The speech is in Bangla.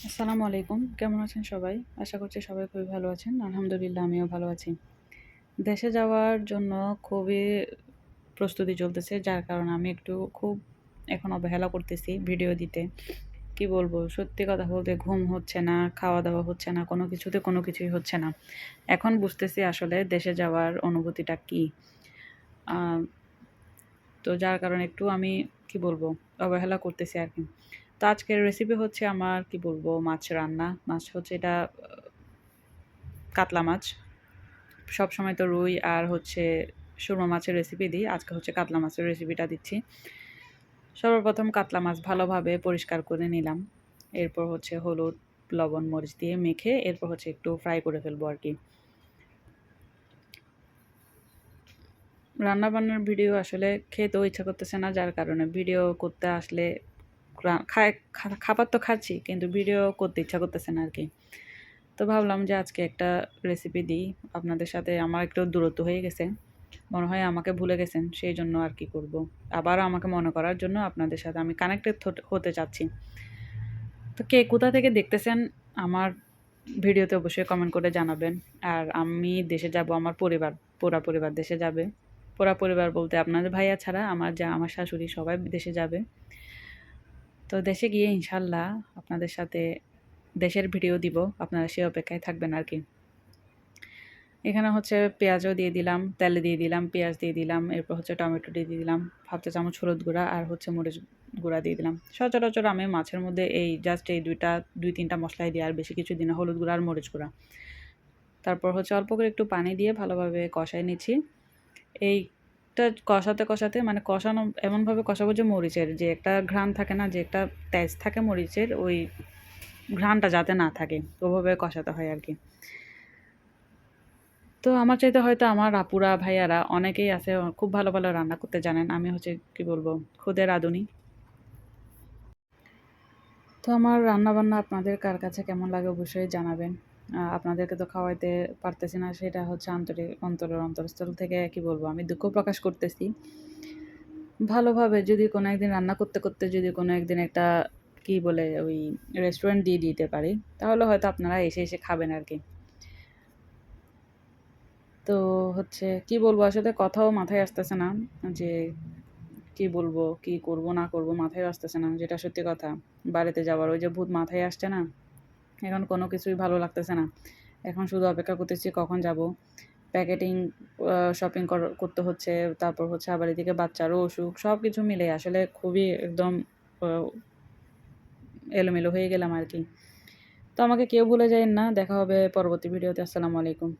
আসসালামু আলাইকুম। কেমন আছেন সবাই? আশা করছি সবাই খুবই ভালো আছেন। আলহামদুলিল্লাহ আমিও ভালো আছি। দেশে যাওয়ার জন্য খুবই প্রস্তুতি চলতেছে। যার কারণে আমি একটু খুব এখন অবহেলা করতেছি ভিডিও দিতে। কি বলবো? সত্যি কথা বলতে ঘুম হচ্ছে না, খাওয়া-দাওয়া হচ্ছে না, কোনো কিছুতে কোনো কিছুই হচ্ছে না। এখন বুঝতেছি আসলে দেশে যাওয়ার অনুভূতিটা কী? আ তো যার কারণে একটু আমি কি বলবো? অবহেলা করতেছি আরকি। তো আজকের রেসিপি হচ্ছে আমার কি বলবো? মাছ রান্না। মাছ হচ্ছে এটা কাতলা মাছ। সবসময় তো রুই আর হচ্ছে সুরমা মাছের রেসিপি দিই। আজকে হচ্ছে কাতলা মাছের রেসিপিটা দিচ্ছি। সর্বপ্রথম কাতলা মাছ ভালোভাবে পরিষ্কার করে নিলাম। এরপর হচ্ছে হলুদ, লবণ, মরিচ দিয়ে মেখে এরপর হচ্ছে একটু ফ্রাই করে ফেলবো আরকি। রান্না-বান্নার ভিডিও আসলে খেতেও ইচ্ছা করতেছে না, যার কারণে ভিডিও করতে আসলে খাবার তো খাচ্ছি কিন্তু ভিডিও করতে ইচ্ছা করতেছে না আরকি। তো ভাবলাম যে আজকে একটা রেসিপি দিই। আপনাদের সাথে আমার একটু দূরত্ব হয়ে গেছে। মনে হয় আমাকে ভুলে গেছেন, সেইজন্য আর কি করব। আবারও আমাকে মনে করার জন্য আপনাদের সাথে আমি কানেক্টেড হতে চাচ্ছি। তো কে কোথা থেকে দেখতেছেন আমার ভিডিওতে অবশ্যই কমেন্ট করে জানাবেন। আর আমি দেশে যাব, আমার পরিবার, পুরা পরিবার দেশে যাবে। পুরা পরিবার বলতে আপনাদের ভাইয়া ছাড়া আমার যা, আমার শাশুড়ি সবাই দেশে যাবে। তো দেশে গিয়ে ইনশাআল্লাহ আপনাদের সাথে দেশের ভিডিও দিব। আপনারা সে অপেক্ষায় থাকবেন আরকি। এখানে হচ্ছে পেঁয়াজও দিয়ে দিলাম, তেল দিয়ে দিলাম, পেঁয়াজ দিয়ে দিলাম, এরপর হচ্ছে টমেটো দিয়ে দিলাম, হাফ চা চামচ হলুদ গুঁড়া আর হচ্ছে মরিচ গুঁড়া দিয়ে দিলাম। সচরাচর আমি মাছের মধ্যে এই জাস্ট এই ২-৩টা মসলাই দিই, আর বেশি কিছু দিই না, হলুদ গুঁড়া আর মরিচ গুঁড়া। তারপর হচ্ছে অল্প করে একটু পানি দিয়ে ভালোভাবে কষায় নিচ্ছি। এইটা কষাতে মানে কষানো এমনভাবে কষাবো যে মরিচের যে একটা ঘ্রাণ থাকে না, যে একটা তেজ থাকে মরিচের, ওই ঘ্রাণটা যাতে না থাকে, ওভাবে কষাতে হয় আরকি। তো আমার চাইতে হয়তো আমার আপুরা, ভাইয়ারা অনেকেই আছে খুব ভালো, ভালো রান্না করতে জানেন। আমি হচ্ছে কি বলবো, খুদে রাঁধুনি। তো আমার রান্নাবান্না আপনাদের কার কাছে কেমন লাগে অবশ্যই জানাবেন। আপনাদেরকে তো খাওয়াইতে পারতেছি না, সেটা হচ্ছে অন্তরের অন্তরস্থল থেকে কি বলবো, আমি দুঃখ প্রকাশ করতেছি। ভালোভাবে যদি কোনো একদিন রান্না করতে, করতে যদি কোনো একদিন একটা কি বলে ওই রেস্টুরেন্ট দিয়ে দিতে পারি, তাহলে হয়তো আপনারা এসে খাবেন আরকি। তো হচ্ছে কি বলবো, আসলে কথাও মাথায় আসতেছে না যে কি বলবো, কি করব না করব মাথায় আসতেছে না, যেটা সত্যি কথা। বাড়িতে যাওয়ার ওই যে ভূত মাথায় আসছে না, এখন কোনো কিছুই ভালো লাগতেছে না। এখন শুধু অপেক্ষা করতেছি কখন যাব। প্যাকেটিং শপিং করতে হচ্ছে, তারপর হচ্ছে আবার এদিকে বাচ্চারও অসুখ, সব কিছু মিলে আসলে খুবই একদম আ এলোমেলো হয়ে গেলাম আরকি। তো আমাকে কেউ ভুলে যাইয়েন না। দেখা হবে পরবর্তী ভিডিওতে। আসসালামু আলাইকুম।